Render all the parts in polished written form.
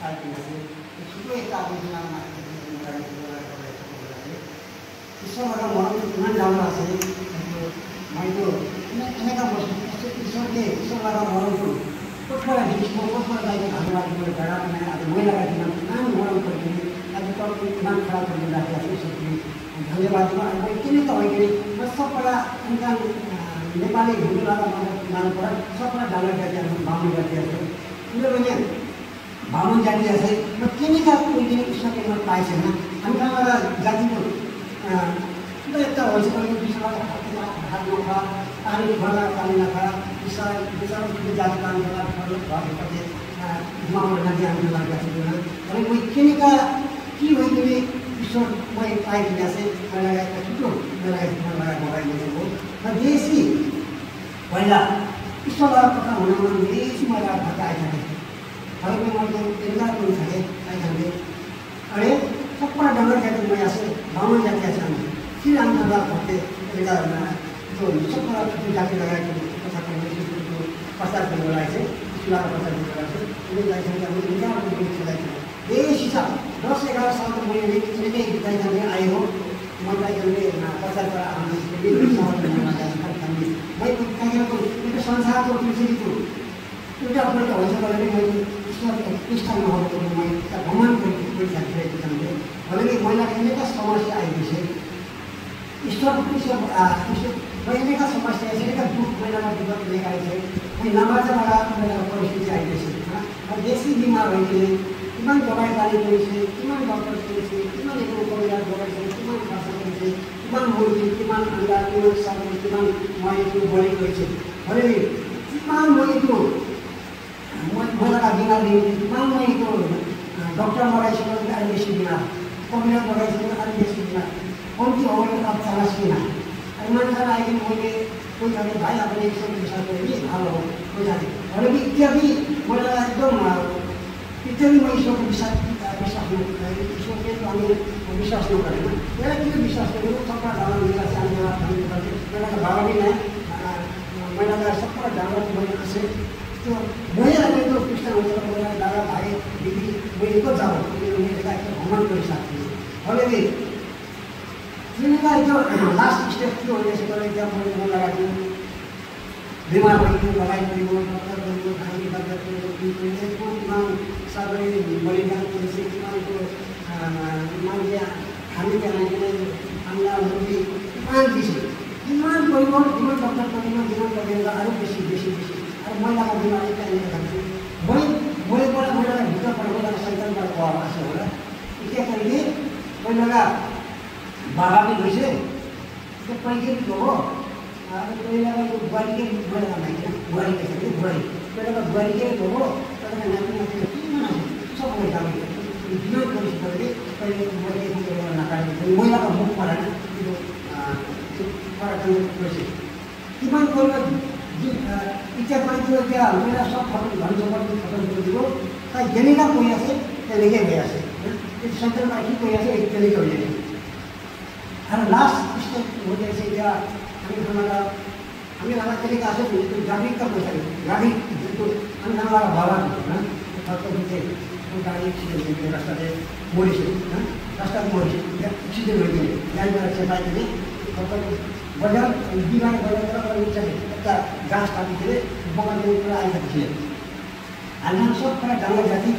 आइपुगेको छिटो यता आइपुग्नुमा ईश्वरबाट मनाउनु किमान राम्रो छ मैले এনেকা বস্তু ईश्वरले ईश्वरबाट मनाउनु कसबाट डिस्को कसबाट गाईको धन्यवाद गरेर जग्गा बनाए आज महिलाका किमान किमान मनाउनु पर्ने आज तपाईँको किमान खराब गरेर राखेको छ ईश्वरले धन्यवाद अब किन त होइन म सबबाट अन्त नेपाली हिन्दूलाई मान्नु पर्यो सबबाट डाङ्गा जातिहरू बाहुन जातिहरू किनभने बाहुन जातिहरू चाहिँ म किनेका कोही दिन ईश्वरले म पाएको छैन हामीसँग जातिको यता भइसक्यो विषयमा हात नखा पानी खोला पानी नखा विषय जाति पानी खोला घरपछि माउन नदी हामी लाग्छ अनि कोही किनेका के भइदिने ईश्वर मैले पाइदिने चाहिँ मलाई लगाएका छिटो लगाएको लगाएको र देशी पहिला ईश्वरबाट कथा हुन देशी मलाई भएका आइसकेको अहिले मैले इन्कार पनि थालेँ आइसके अरे सबबाट डङ्गर जाति म आसे बाहुन जाति आछ किन आन्दोलन भए एउटा जो सबबाट छुट्टी जाति लगाएको कथा प्रचार गर्नको लागि चाहिँ चुनाव प्रचार गर्नको लागि उनीहरूलाई चाहिँ अब इन्कार पनि चलाइन्छ देशी छ 10-11 सालको मैले निकै बिताइजाने आयो मलाई गर्ने प्रचारबाट आउने मैले संसारको पृथ्वीको एउटा पल्ट हुन्छ भने मैले ईश्वरको पृष्ठमा नहुँदा मैले भ्रमण गरिसकेको छु भने महिलाको अनेक समस्या आइदिन्छ ईश्वरको पृष्ठ अनेक समस्या अनेक दुःख महिलामा विगत लिएका छ अनि नबाचाबाट महिलाको परिस्थिति आइदिन्छ देशी बिमार भइदिने किमान दबाई पानी गरिছে किमान डक्टर गरिছে किमान एगो परिवार गरिছে किमान खर्च गरिছে किमान मुर्गी किमान अंडा किमान सब्जी किमान महीको बलि गरिছে भने किमान महीको महिलाका बिमार दिने किमान महीको डक्टर लगाइसक्यो अनि बेसी बिमार कम्प्युटर लगाइसक्यो अनि बेसी बिमार कम्ती अवस्था अब चालास किन अनि मान्छेलाई आइकन मैले कोही जाने भाइ आफूले एकसम्म विश्वास गरेँ भालो हो कोही जाने भने इत्यादि महिलालाई एकदम इत्यादि म ईश्वरको विश्वास ईश्वरले हामी विश्वास नगरेन यसलाई किन विश्वास गरेको सबका डाला मिला मेरा बाबा भी नै मैंने सबका डाला मैले चाहिँ त्यो महिलाले त्यो पृष्ठ हुन्छ मलाई दादा भाइ दिदी मैले को जाऊ मैले एकदम भ्रमण गरिसकेको छु अहिले तिनीका त्यो लास्ट स्टेप के हो यसको एकदम मैले लगाएको बिमार भएको लगाइ गरेको डक्टर गरेको खाने गरेको किमान सबै बलिदान गरेपछि किमानको मान्छे खाने जाने आम्ला मुर्गी किमान बेसी किमान परिवार किमान डक्टर परिवार किमान गरेर अरू बेसी अरू महिलाको बिमार चाहिने खान्छु मैले महिलालाई भित्र परिवारलाई सन्तानबाट पावर आएको होला के कहिले पहिला बाबा पनि गइसे त्यो पैके हो पहिलाको बुहारीकै महिला नाइकिन बुहारी कसरी बुहारी पहिलाको बुहारीकै हो तर नाति सबैले जाने बिना परिस्थितिले पहिलेको बुहारीकै नकाट्ने महिलाको मुख पराएन त्यो पराएको पैसे किमान परिवार इच्छा पाइन्छ क्या महिला सब खतम घर जग्गा खतम गरिदियो ताकि जेनेका कोही आसे त्यसले भइहाल्छ त्यो सन्तानमा के कोही आसे त्यसले भइहाल्छ अनि लास्ट स्टेप हुँदै चाहिँ त्यहाँ हामीलाई त्यसले आएको त्यो जागृतता पैसा गाडी जुन अन्नबाट भवन होइन खर्च चाहिँ गाडी एक्सिडेन्ट रास्ताले मोडिसक्यो होइन रास्ता मोडिसक्यो एक्सिडेन्ट भइदियो गाडीबाट चेपाइदिने बजार बिमार गरेर एउटा गाँस काटिदिए बगानको कुरा आइसकेपछि हामीलाई सबबाट डाङ्गा जाति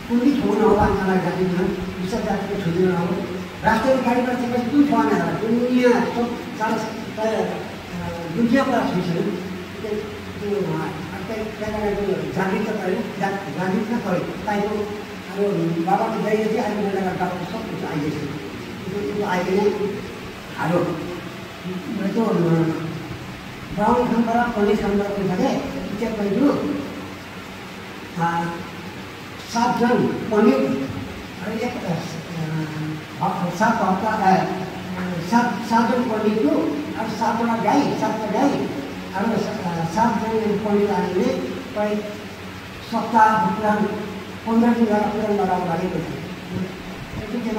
कुनै ठाउँमा होला नाला जातिमा विशेष जातिको छुदिन हो राष्ट्रिय गाडीबाट चाहिँ कुन ठाउँमा दुनियाँ सब चार दुनियाँबाट छुइछन् त्यो जागृत जागृत करे ताइको अब बाबाको दैले चाहिँ अहिले महिलाका डाक्टर सब कुछ आइदिएछ त्यो आइदिने हालो त्यो ब्राउन खानबाट पनिर खानबाट पनि থাকে त्यो पहिलो 7 जन पनिर अनि 7 हप्ता 7 जन पनिरको अनि 7वटा गाई 7टा गाई अनि 7 जन पनिर आने प्राय सप्ताह पुरान 15 दिन पुरान लगाउनु लागेको छ त्यतिखेर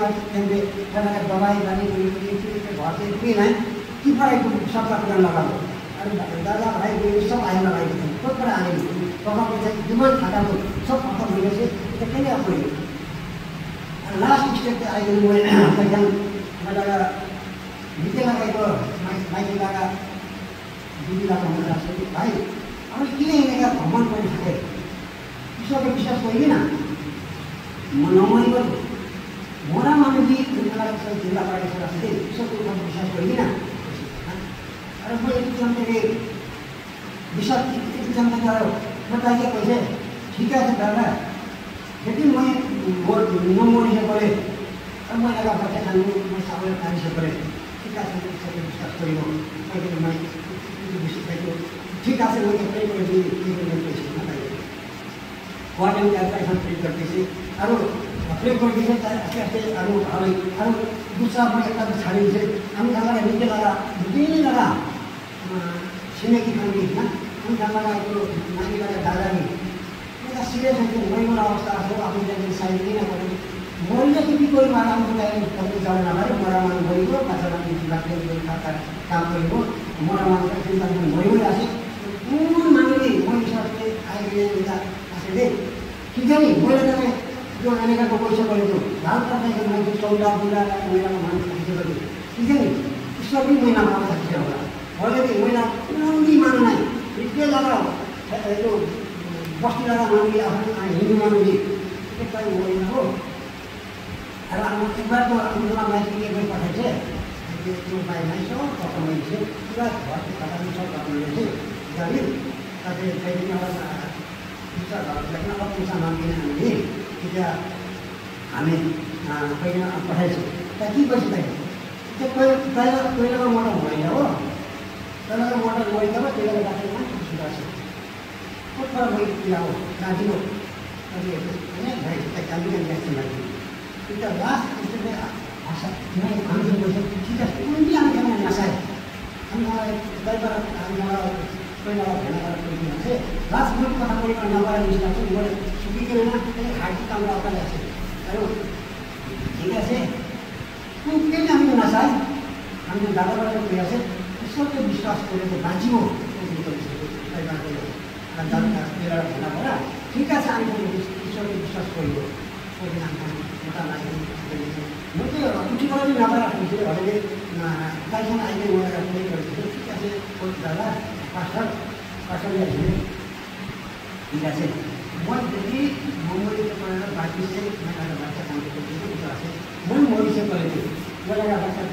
त्यहाँले दबाई बानी घर चाहिँ के नै कि पढाइको सप्ताह पुरान लगाउनु अनि दादा भाइ बहिनी सब आएर लगाएको थियो कोही आएन टका पैसा जिमान थाकाको सब खतम भइरहेछ त्यो केही आफै लास्ट स्टेप चाहिँ आइदिनु मैले पहिला मलाई निकै लगाएको माइती लगा दिदी लगा हुन लाग्छ कि भाइ अब किन हिँडेका भ्रमण पनि थाके ईश्वरको विश्वास गरिदिन म नमरी पनि मोरा मानुजी मलाई जिल्ला पार्टी सदस्य ईश्वरको उपर विश्वास गरिदिन अरे म एक जनताले विश्वास एक जनता बताइए कैसे ठीक है दादा लेकिन मैं नमोरी से बोले अब मैं लगा बच्चा खाने मैं सावल खाने से बोले ठीक है सब विश्वास करियो मैं ठीक है मैं प्रे कर दी क्वार्टर में जाता है प्रे करते से और प्रे कर दी आस्ते और दूसरा मैं एक छाड़ी से हम लगा नीचे लगा छिमेकी खाने ना हम लगा तो नानी लगा दादा नहीं सीरियस है मरिने अवस्था हो आफ्नो जाने साइड किन गर्नु मरिने कि कोही मारामा गएर तपाईँ जान नभए मरामा गएको पाछामा लाग्ने काम गरेको मरामा चिन्ता भइरहेको छ कुन मानिले मैले सबै आइले आसेले कि जाने मैले तपाईँ जो अनेकको पैसा गरेको भाव तपाईँको मान्छे 14 बुढा महिनामा मान्छे पैसा गरेको कि जाने सबै महिनामा आउँछ होला अहिले महिना कुनै मान्नु नै के लगा यो बस्ती लगा मानिले आफ्नो हिन्दू मानिले एकपल्ट होइन हो र अब एकबार तो हामीलाई मान्छे के पठाइछ त्यो बाई मान्छे तपाईँ चाहिँ पुरा घरको खटाउने छ तपाईँले चाहिँ गरी तपाईँ फेरि दूसरा घरलाई अब पैसा माग्दैन हामीले त्यो हामी पहिला पठाइछौँ त के पैसा त्यो पहिलाको मोटर होइन हो पहिलाको मोटर होइन तब पहिलाको डाक्टरमा सुधार छ कोठा भइदिया हो गाडीको अनि हैन भाइ त गाडी ल्याएको लागि त्यो लास्ट त्यसले आशा नै हामी पैसा ठीक छ कुन पनि हामी नसाय हामीलाई ड्राइभर हामीलाई पहिला भनेर कोही छ लास्ट ग्रुप कथा गरेर नभएर निस्कन्छ मैले सुकिकन न हार्टी काम गर्दा लाग्छ हेलो ठीक है कुन पनि हामी नसाय हामीले दादाबाट कुरा छ सबैले विश्वास गरेको बाँची हो ठीक है ईश्वरको विश्वास गरियो कोही मोटा लाग्यो म चाहिँ उठीबाट पनि नभएर राख्छुहरूले दाइसँग अहिले उहाँलाई प्ले गरेको छु ठिक है कोही दादा पास्टर ल्याइदिने ठीक है मैले मुंबई से पढ़ा बाकी से मैं बच्चा काम करते मैं मोदी से पढ़े बोला बच्चा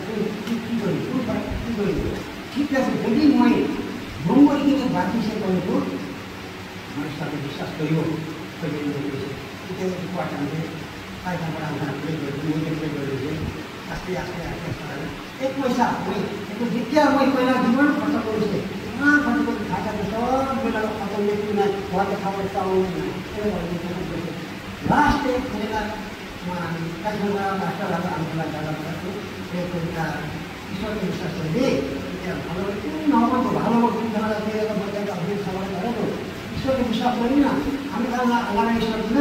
ठीक है यदि मैं मुंबई के बाकी से पढ़े तो मैं साथ विश्वास करियो आस्ते आस्ते आस्ते एक पैसा जितना मैं पहिला जीवन खर्च करूँ खर्च कर खाता सब बेला खत्म लेकिन घर खावर चाउन लास्ट एक मेरा काठमाडौँ मास्टर हामीलाई जाँदा एक ईश्वरको विश्वास गरिदिए भालो नभएको भालो दिएर बच्चाको अभियोग सवाल गरेको ईश्वरको विश्वास गरिन हामी अगाडि सक्दिन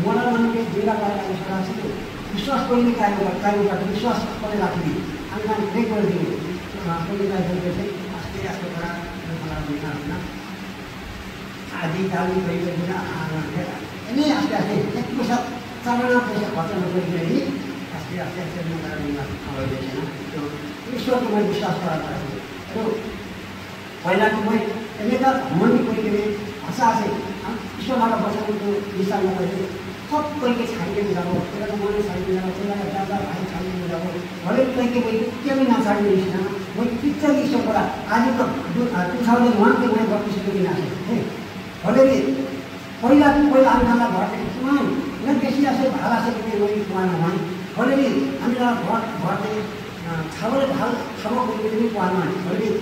मलाई मान्छे जिल्ला पार्टी सदस्य विश्वास गरिने कार्यबाट विश्वास पनि राखिदिए हामी ब्रेक गरिदिने चाहिँ आस्ते आस्ते होइन आधी गाली गरिदिन यही आस्ते आस्ते एक पैसा चारवटा पैसा खर्च नगरिकन आस्ते आस्ते आस्ते नगरिदिन त्यो ईश्वरको मैले विश्वास गराएको पहिलाको मैं এনেকা भ्रमण गरिकन भाषा আছে ईश्वरबाट बचाउनुको दिशामा मैले सबैले छाडिदिनु जाऊ त्यसलाई मैले छाडिदिनु जाऊ त्यसलाई दादा भाइ छाडिदिनु जाऊ हरेक कहिले मैले केही नछाड्ने रहेछन म पिक्चर ईश्वरबाट आज त 2001 के मैले 32 दिन आए हरेक पहिला हामीलाई घरदेखि सुनाइ न बेसी आसे भाडा से पनि मैले कुवामा भने हरेक हामीलाई घरदेखि छावले भाल खामा पनि कुवामा हरेक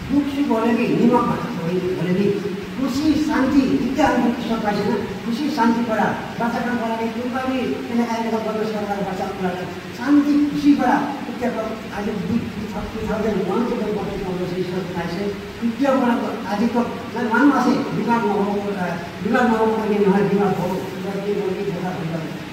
दुख सुख भने कि निमक भने कि खुशी शान्ति विद्या हामी ईश्वर पाइछन् खुशी शान्तिबाट बच्चाको लागि कुनै पनि एनाका बदमास गरेर बच्चाको शान्ति खुसीबाट विद्याको आज 2001 को बच्चा पाउँछ ईश्वर पाइछन् विद्याबाट आजको मान्नु आसे दिमाग नहो पनि नभए दिमाग हो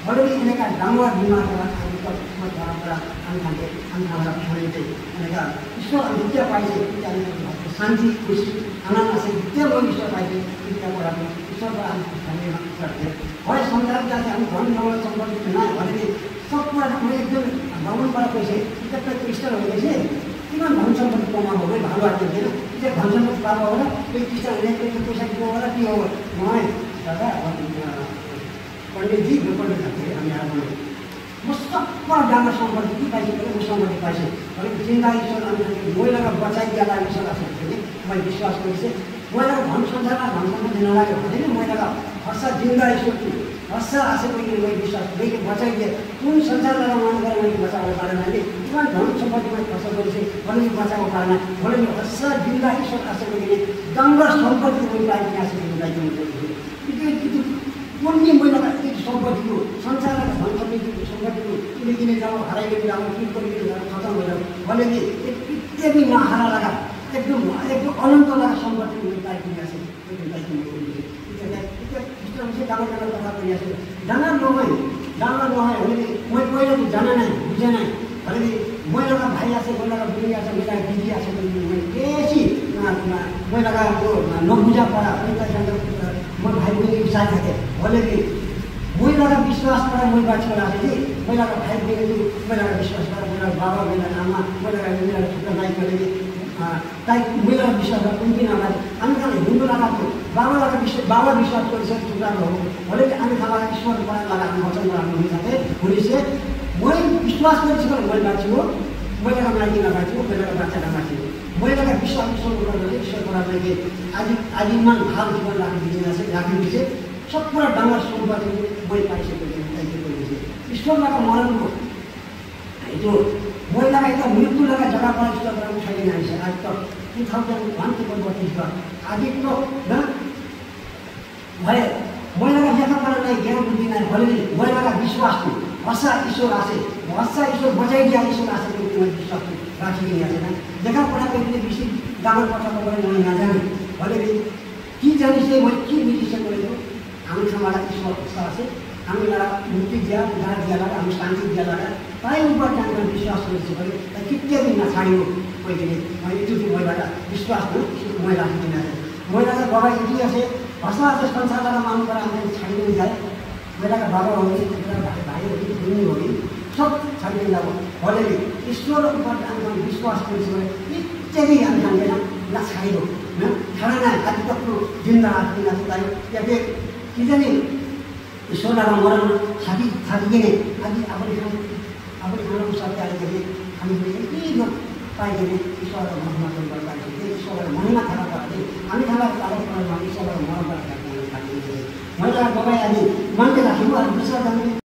हरेक एनाका डाङ्गा दिमागबाट हामीको परम्परा हामीलाई खाने एनाका ईश्वर विद्या पाइछन् शान्ति खुशी आनन्द आसे विद्या ईश्वर पाइछन् विद्याबाट ईश्वरबाट हामीले गर्थे है संसार जाति हामी धन दौलत सम्पत्ति छैन भने सब कुरा मैले एकदम भगवानबाट पैसा एकत्र क्रिस्टल हुँदैछ किन धन सम्पत्ति कमाएको भने भालो आएको थिएन त्यो धन सम्पत्ति पाएको होला त्यो क्रिस्टल हुने पैसा किन होला के हो मलाई दादा पण्डितजी पण्डित थिएँ हामी आफ्नो म सबभन्दा राम्रो सम्पत्ति के पाइसकेँ म सम्पत्ति पाइसकेँ अलिक जिन्दगी ईश्वर महिलाको बचाइदिएला ईश्वर आएको थिएँ मैले विश्वास गरेँ महिलाको धन संसारमा धन सम्पत्ति नलाग्यो भने नि महिलाको हर्ष जिन्दा ईश्वर हर्ष आशेको मैले विश्वास मैले बचाइदिएँ कुन संसारबाट मन गरेर मैले बचाउनु पारेन भने इमान धन सम्पत्ति मैले खर्च गरेपछि भने बचाउनु पारेन भने हर्ष जिन्दा ईश्वर आशेको लिए डङ्गर सम्पत्ति मैले पाइदिने आशेको कुनै महिलाका एक सम्पत्तिको संसारका धन सम्पत्तिको किने जाऊ हराइले जाऊ के गरिने जाऊ खतम भएर भने नि इत्यादि नहारा लगा एकदम अनन्त लगा सम्पत्ति मैले पाइदिने आशेको डाँडा कथा गरिरहेको छु डाँडा नभए भने मैले पहिला त जान नै बुझेन भने महिलाका भाइ आएको महिलाका बुढी आएको महिलाका दिदी आएको मैले बेसी महिलाका त्यो नबुझा परा म भाइ बहिनी साथ थिएँ भने महिलाका विश्वासबाट मैले बाँचेको आएको थिएँ महिलाका भाइ बहिनी महिलाका विश्वासबाट महिलाको बाबा महिलाको आमा महिलाका छोटा नाइकहरूले ताई महिलाको विश्वासबाट कुन दिन आउँदा हामी खाना हिन्दू लगाएको बाबा विश्वास गरिसकेको छोराहरू हो भने हामी खाना ईश्वरबाट लगाएर वचन लगाउनु हुनेछ मैले विश्वास गरिसकेर मैले बाँच्छु हो महिलाका माइतीमा बाँच्छु महिलाका बाच्चाका बाँच्छु महिलाका विश्वास ईश्वरबाट आजीवन भाव जीवन राखिदिन्छ सब कुरा डाँडा सम्पत्ति मैले पाइसकेको ईश्वरबाट मरणको जो महिलाका एउटा मृत्यु लगा जग्गाबाट ईश्वरबाट उठाइदिन आइन्छ आज त 2032 आदि तो भए महिलाका लेखापढा नै ज्ञान बुद्धि नै भने महिलाका विश्वास हर्षा ईश्वर आसे हर्षा ईश्वर बचाइदिया ईश्वर आसे विश्वास राखिदिने छैन लेखापढाको पनि विषय डाँडा पठाएको पनि मैले नजाने भने के जाने चाहिँ मैले के बुझिसकेको हामी समाज ईश्वर आसे हामीलाई मुक्ति दिया उद्धार दिया हामी शान्ति दिया ताई ऊपर जाने विश्वास गरेको भने कितने दिन नछाडियो मैले त्यो महिलाबाट विश्वास मैले राखिदिन महिलाका बाबा यति असे हर्षा आसे संसारबाट मान्नुबाट हामीले छाडिदिनु जाए महिलाका बाबा हो कि भाइ हो कि बहिनी हो कि सब छाडिदिनु जाऊ भने ईश्वर ऊपर जाने विश्वास गरेको भने इत्यादि हामी जान्दैन नछाडियो छाडा नै आदि तक जिन्दा राखिदिन चाहियो याके किनभने ईश्वरलाई मरण छाडिदिने आदि आफूले खानु सत्य आएदेखि हामीले यति पाइदिने ईश्वरलाई महिमा गर्दा ईश्वरलाई महिमा थाहा पाए हामी थाहा ईश्वरलाई मरण गर्दा मैले बाबाई हामी मान्छे राख्यौँ अनि विश्वास